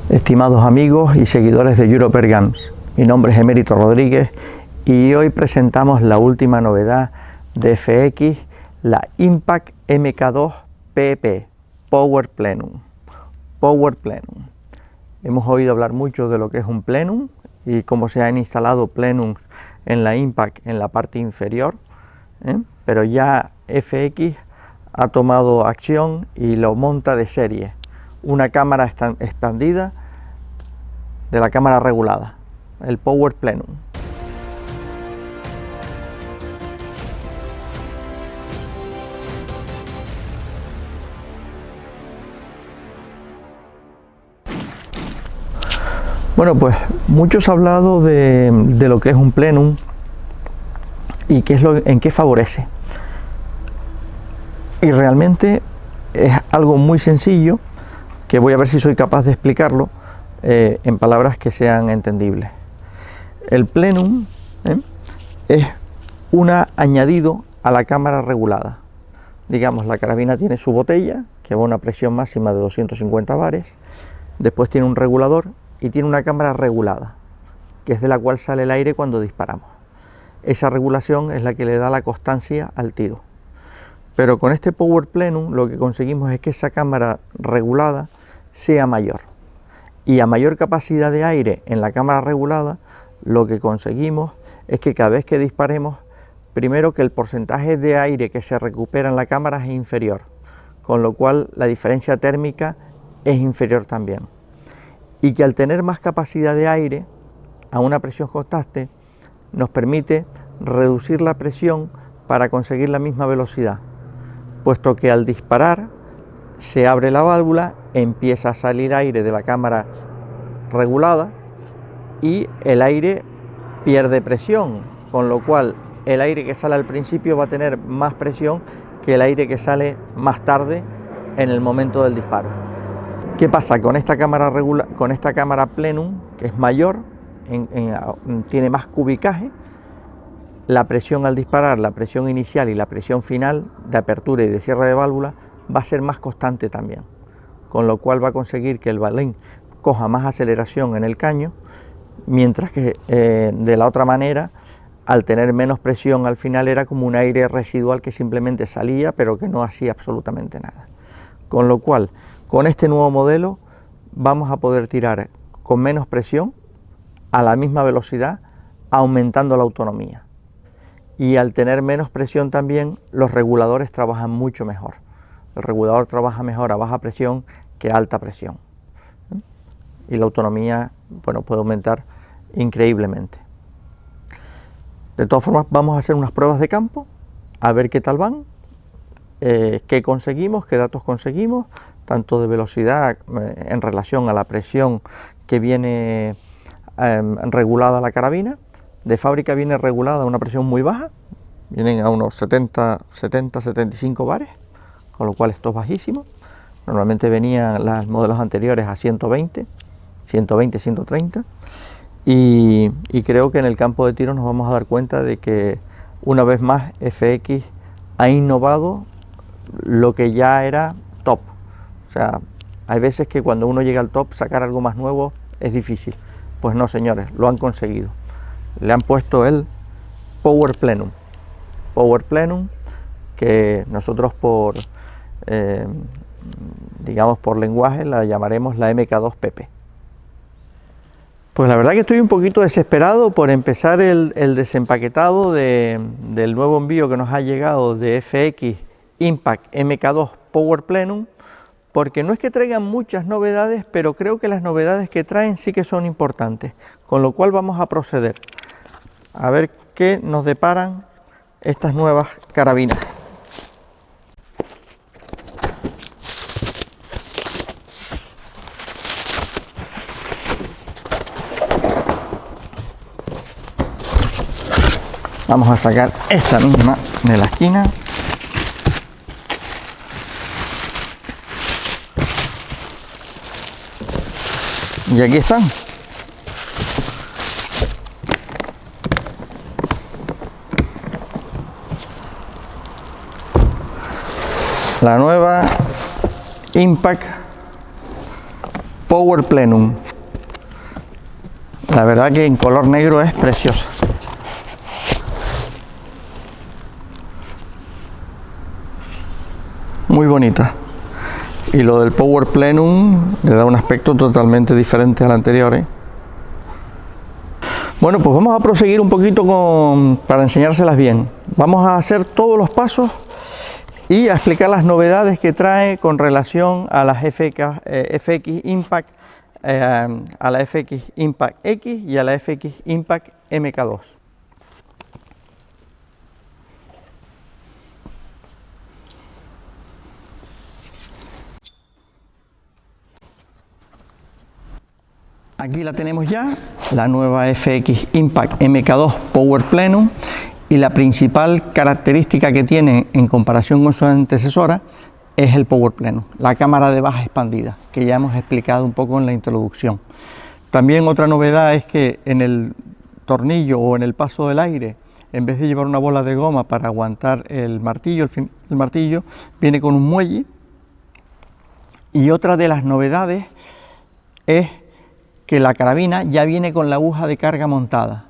Estimados amigos y seguidores de Europeer Games, mi nombre es Emérito Rodríguez y hoy presentamos la última novedad de FX, la Impact MK2 PP Power Plenum. Hemos oído hablar mucho de lo que es un plenum y cómo se han instalado plenums en la Impact en la parte inferior, pero ya FX ha tomado acción y lo monta de serie. Una cámara expandida de la cámara regulada, el Power Plenum. Bueno, pues muchos han hablado de lo que es un plenum y en qué favorece. Y realmente es algo muy sencillo, que voy a ver si soy capaz de explicarlo en palabras que sean entendibles. El plenum es un añadido a la cámara regulada. Digamos, la carabina tiene su botella, que va a una presión máxima de 250 bares, después tiene un regulador y tiene una cámara regulada, que es de la cual sale el aire cuando disparamos. Esa regulación es la que le da la constancia al tiro. Pero con este Power Plenum lo que conseguimos es que esa cámara regulada sea mayor. Y a mayor capacidad de aire en la cámara regulada, lo que conseguimos es que cada vez que disparemos, primero que el porcentaje de aire que se recupera en la cámara es inferior, con lo cual la diferencia térmica es inferior también. Y que al tener más capacidad de aire a una presión constante, nos permite reducir la presión para conseguir la misma velocidad, puesto que al disparar se abre la válvula, empieza a salir aire de la cámara regulada y el aire pierde presión, con lo cual el aire que sale al principio va a tener más presión que el aire que sale más tarde en el momento del disparo. ¿Qué pasa con esta cámara plenum, que es mayor, tiene más cubicaje? La presión al disparar, la presión inicial y la presión final de apertura y de cierre de válvula va a ser más constante también, con lo cual va a conseguir que el balín coja más aceleración en el caño, mientras que de la otra manera, al tener menos presión al final era como un aire residual que simplemente salía pero que no hacía absolutamente nada. Con lo cual, con este nuevo modelo vamos a poder tirar con menos presión a la misma velocidad, aumentando la autonomía. Y al tener menos presión también, los reguladores trabajan mucho mejor. El regulador trabaja mejor a baja presión que a alta presión. Y la autonomía, bueno, puede aumentar increíblemente. De todas formas, vamos a hacer unas pruebas de campo, a ver qué tal van, qué conseguimos, qué datos conseguimos, tanto de velocidad en relación a la presión que viene regulada a la carabina. De fábrica viene regulada a una presión muy baja, vienen a unos 70-75 bares, con lo cual esto es bajísimo. Normalmente venían los modelos anteriores a 120, 130, y creo que en el campo de tiro nos vamos a dar cuenta de que una vez más FX ha innovado lo que ya era top. O sea, hay veces que cuando uno llega al top, sacar algo más nuevo es difícil. Pues no, señores, lo han conseguido. Le han puesto el Power Plenum, que nosotros digamos por lenguaje la llamaremos la MK2 PP. Pues la verdad que estoy un poquito desesperado por empezar el desempaquetado del nuevo envío que nos ha llegado de FX Impact MK2 Power Plenum, porque no es que traigan muchas novedades, pero creo que las novedades que traen sí que son importantes, con lo cual vamos a proceder a ver qué nos deparan estas nuevas carabinas. Vamos a sacar esta misma de la esquina. Y aquí están. La nueva Impact Power Plenum. La verdad que en color negro es preciosa. Muy bonita. Y lo del Power Plenum le da un aspecto totalmente diferente al anterior, ¿eh? Bueno, pues vamos a proseguir un poquito para enseñárselas bien. Vamos a hacer todos los pasos y a explicar las novedades que trae con relación a las FX Impact, a la FX Impact X y a la FX Impact MK2. Aquí la tenemos ya, la nueva FX Impact MK2 Power Plenum, y la principal característica que tiene en comparación con su antecesora es el Power Plenum, la cámara de baja expandida, que ya hemos explicado un poco en la introducción. También otra novedad es que en el tornillo o en el paso del aire, en vez de llevar una bola de goma para aguantar el martillo, el martillo viene con un muelle. Y otra de las novedades es que la carabina ya viene con la aguja de carga montada.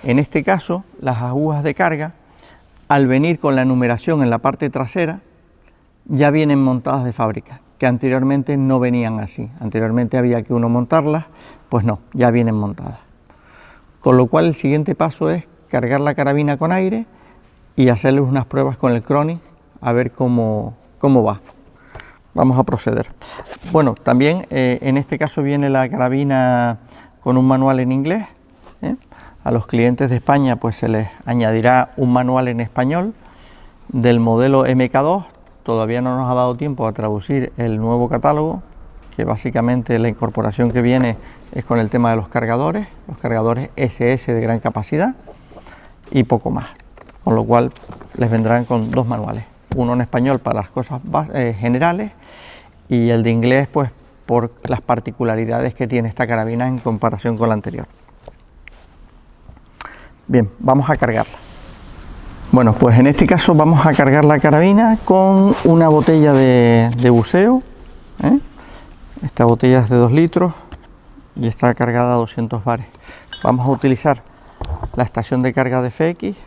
En este caso, las agujas de carga, al venir con la numeración en la parte trasera, ya vienen montadas de fábrica, que anteriormente no venían así. Anteriormente había que uno montarlas, pues no, ya vienen montadas. Con lo cual el siguiente paso es cargar la carabina con aire y hacerle unas pruebas con el Cronin a ver cómo va. Vamos a proceder. Bueno, también en este caso viene la carabina con un manual en inglés. A los clientes de España pues se les añadirá un manual en español del modelo MK2. Todavía no nos ha dado tiempo a traducir el nuevo catálogo, que básicamente la incorporación que viene es con el tema de los cargadores SS de gran capacidad y poco más. Con lo cual les vendrán con dos manuales, uno en español para las cosas generales y el de inglés pues por las particularidades que tiene esta carabina en comparación con la anterior. Bien, vamos a cargarla. Bueno, pues en este caso vamos a cargar la carabina con una botella de buceo. Esta botella es de 2 litros y está cargada a 200 bares. Vamos a utilizar la estación de carga de FX.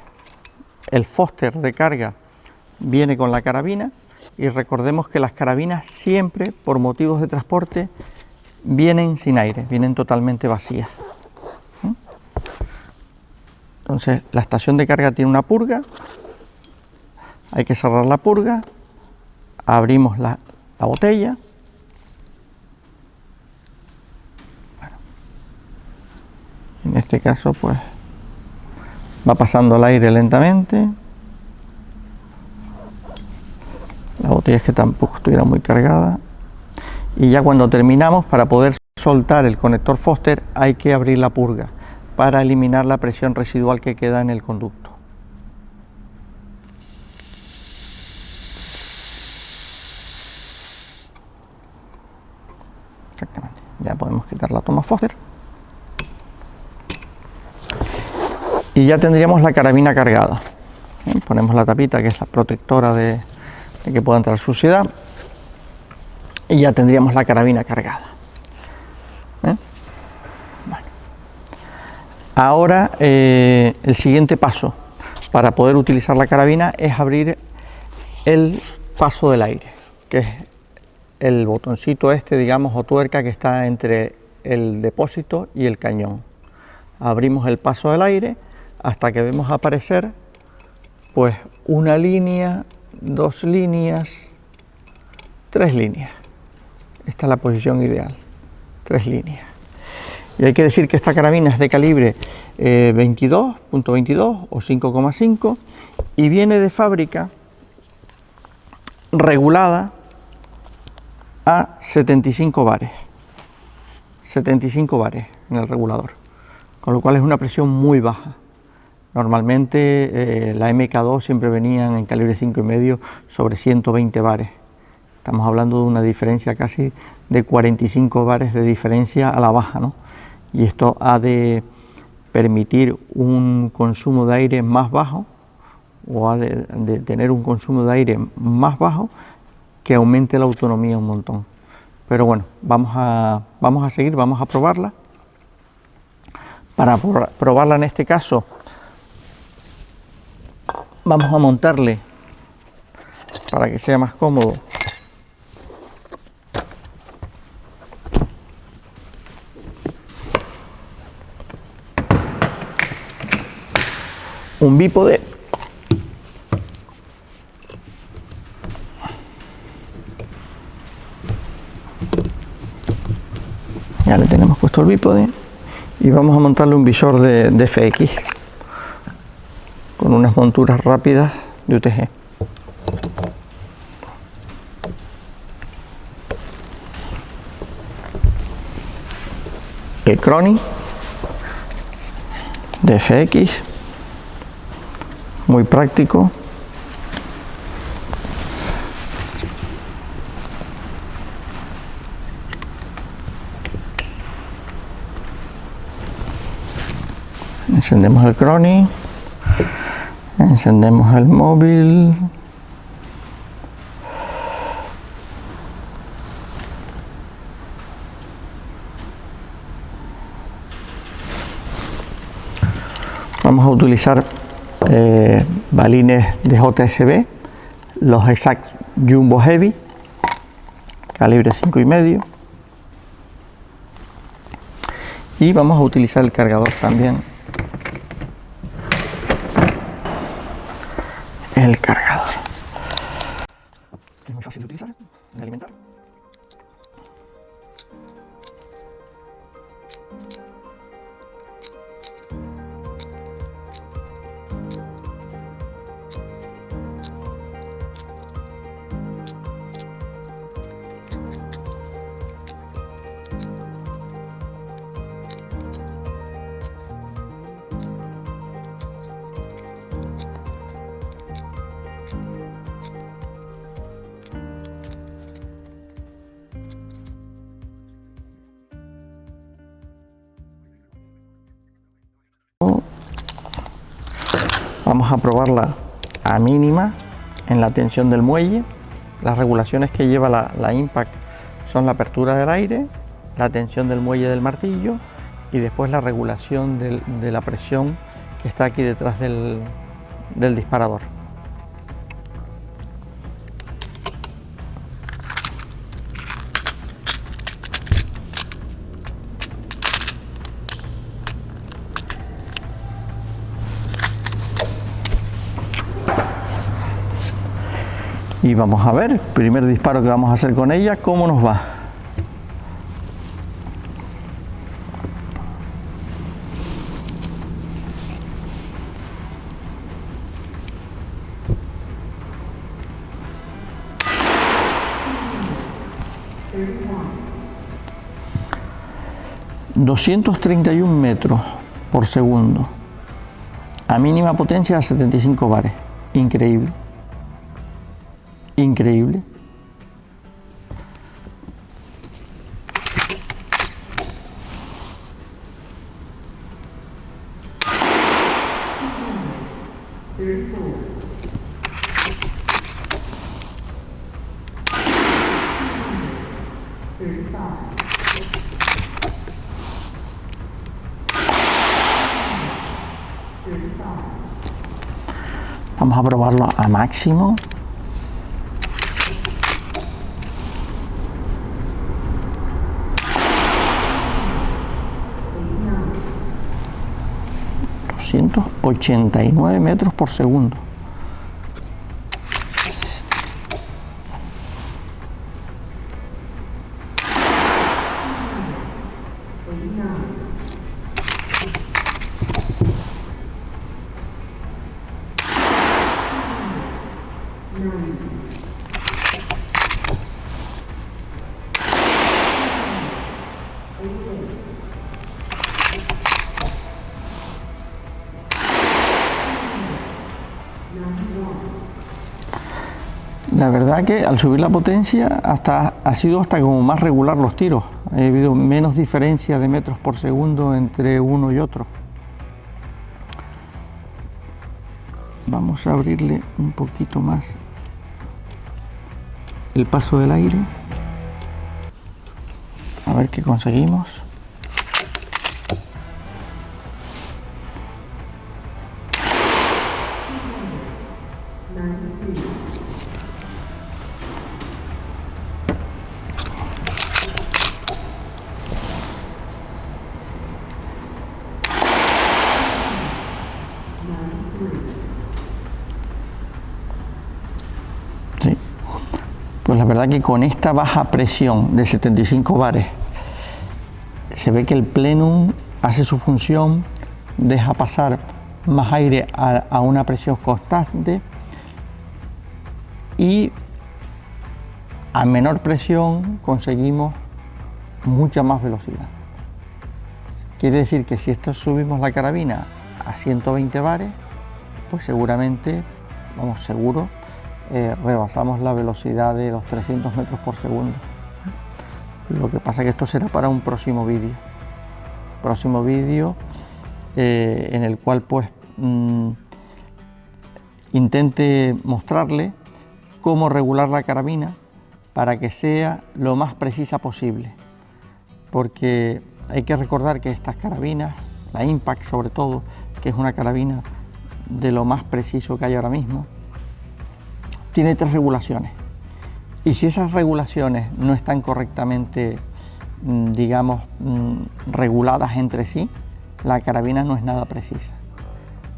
El Foster de carga viene con la carabina. Y recordemos que las carabinas siempre, por motivos de transporte, vienen sin aire, vienen totalmente vacías. Entonces, la estación de carga tiene una purga, hay que cerrar la purga, abrimos la botella. Bueno, en este caso, pues, va pasando el aire lentamente. La botella es que tampoco estuviera muy cargada. Y ya cuando terminamos, para poder soltar el conector Foster, hay que abrir la purga para eliminar la presión residual que queda en el conducto. Exactamente. Ya podemos quitar la toma Foster. Y ya tendríamos la carabina cargada. Ponemos la tapita, que es la protectora de que pueda entrar suciedad, y ya tendríamos la carabina cargada. Bueno. Ahora el siguiente paso para poder utilizar la carabina es abrir el paso del aire, que es el botoncito este, digamos, o tuerca que está entre el depósito y el cañón. Abrimos el paso del aire hasta que vemos aparecer pues una línea, 2 líneas, 3 líneas. Esta es la posición ideal, 3 líneas. Y hay que decir que esta carabina es de calibre 22.22 o 5,5 y viene de fábrica regulada a 75 bares. 75 bares en el regulador, con lo cual es una presión muy baja. Normalmente la MK2 siempre venían en calibre 5,5 sobre 120 bares. Estamos hablando de una diferencia casi de 45 bares de diferencia a la baja, ¿no? Y esto ha de permitir un consumo de aire más bajo, o ha de tener un consumo de aire más bajo que aumente la autonomía un montón. pero bueno, vamos a seguir, vamos a probarla. Para probarla en este caso, vamos a montarle, para que sea más cómodo, un bípode. Ya le tenemos puesto el bípode y vamos a montarle un visor de FX con unas monturas rápidas de UTG. El Crony de FX, muy práctico. Encendemos el Crony, encendemos el móvil. Vamos a utilizar balines de JSB, los Exact Jumbo Heavy, calibre 5,5. Y vamos a utilizar el cargador también. El cargador, que es muy fácil de utilizar, de alimentar. Vamos a probarla a mínima en la tensión del muelle. Las regulaciones que lleva la Impact son la apertura del aire, la tensión del muelle del martillo y después la regulación de la presión que está aquí detrás del disparador. Y vamos a ver, el primer disparo que vamos a hacer con ella, cómo nos va. ...231 metros por segundo... ...a mínima potencia a 75 bares... ...increíble... increíble. Vamos a probarlo a máximo. ...289 metros por segundo. La verdad que al subir la potencia ha sido hasta como más regular los tiros. Ha habido menos diferencia de metros por segundo entre uno y otro. Vamos a abrirle un poquito más el paso del aire. ver qué conseguimos. Sí. Pues la verdad que con esta baja presión de 75 bares se ve que el plenum hace su función, deja pasar más aire a una presión constante y a menor presión conseguimos mucha más velocidad. Quiere decir que si esto subimos la carabina a 120 bares, pues seguramente, vamos, seguro, rebasamos la velocidad de los 300 metros por segundo. Lo que pasa es que esto será para un próximo vídeo. En el cual pues intente mostrarle cómo regular la carabina para que sea lo más precisa posible, porque hay que recordar que estas carabinas, la Impact sobre todo, que es una carabina de lo más preciso que hay ahora mismo, tiene 3 regulaciones, y si esas regulaciones no están correctamente, digamos, reguladas entre sí, la carabina no es nada precisa.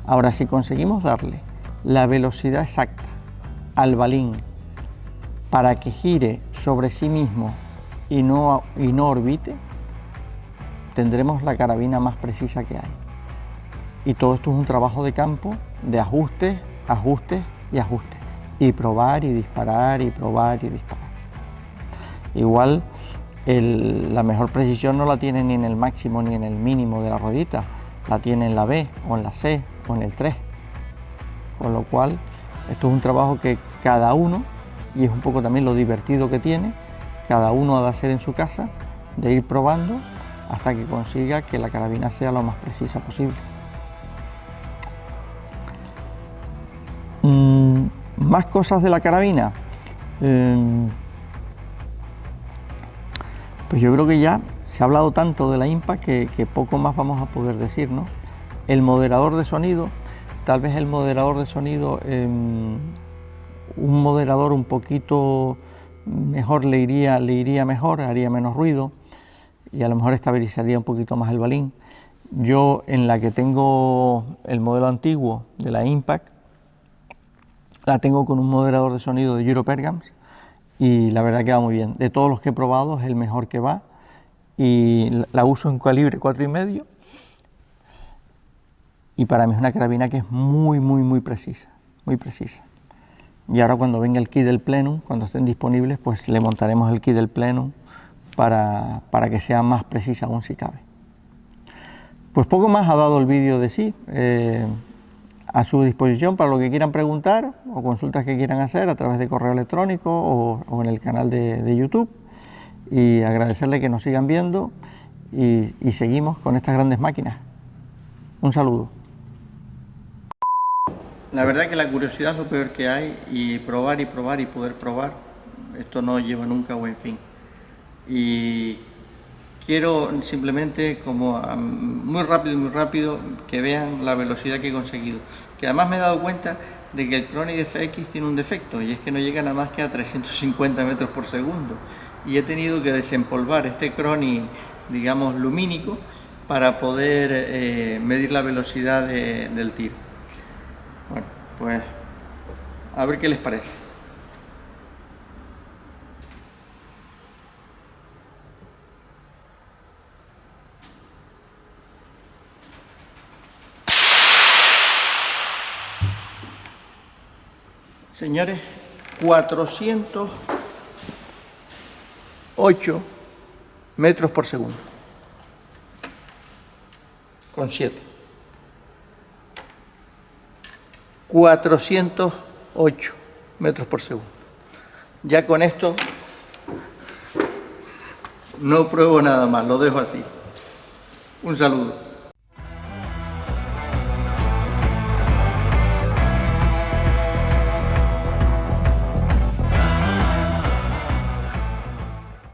Ahora, si conseguimos darle la velocidad exacta al balín para que gire sobre sí mismo y no orbite, tendremos la carabina más precisa que hay. Y todo esto es un trabajo de campo, de ajustes, ajustes y ajustes. Y probar y disparar y probar y disparar. Igual la mejor precisión no la tiene ni en el máximo ni en el mínimo de la ruedita, la tiene en la B o en la C o en el 3. Con lo cual, esto es un trabajo que cada uno, y es un poco también lo divertido que tiene, cada uno ha de hacer en su casa, de ir probando hasta que consiga que la carabina sea lo más precisa posible. Más cosas de la carabina. Pues yo creo que ya se ha hablado tanto de la Impact que poco más vamos a poder decir, ¿no? El moderador de sonido, tal vez el moderador de sonido, un moderador un poquito mejor le iría mejor, haría menos ruido y a lo mejor estabilizaría un poquito más el balín. Yo, en la que tengo el modelo antiguo de la Impact, la tengo con un moderador de sonido de Europergams y la verdad que va muy bien. De todos los que he probado es el mejor que va, y la uso en calibre 4,5 y para mí es una carabina que es muy precisa, muy precisa. Y ahora, cuando venga el kit del plenum, cuando estén disponibles, pues le montaremos el kit del plenum para que sea más precisa aún si cabe. Pues poco más ha dado el vídeo de sí. A su disposición para lo que quieran preguntar o consultas que quieran hacer a través de correo electrónico o en el canal de YouTube, y agradecerle que nos sigan viendo y seguimos con estas grandes máquinas. Un saludo. La verdad que la curiosidad es lo peor que hay, y probar y probar y poder probar, esto no lleva nunca a buen fin. Y quiero simplemente, como muy rápido, que vean la velocidad que he conseguido. Que además me he dado cuenta de que el Crony FX tiene un defecto, y es que no llega nada más que a 350 metros por segundo. Y he tenido que desempolvar este Crony, digamos, lumínico, para poder medir la velocidad del tiro. Bueno, pues a ver qué les parece. Señores, 408 metros por segundo, con 7. 408 metros por segundo. Ya con esto no pruebo nada más, lo dejo así. Un saludo.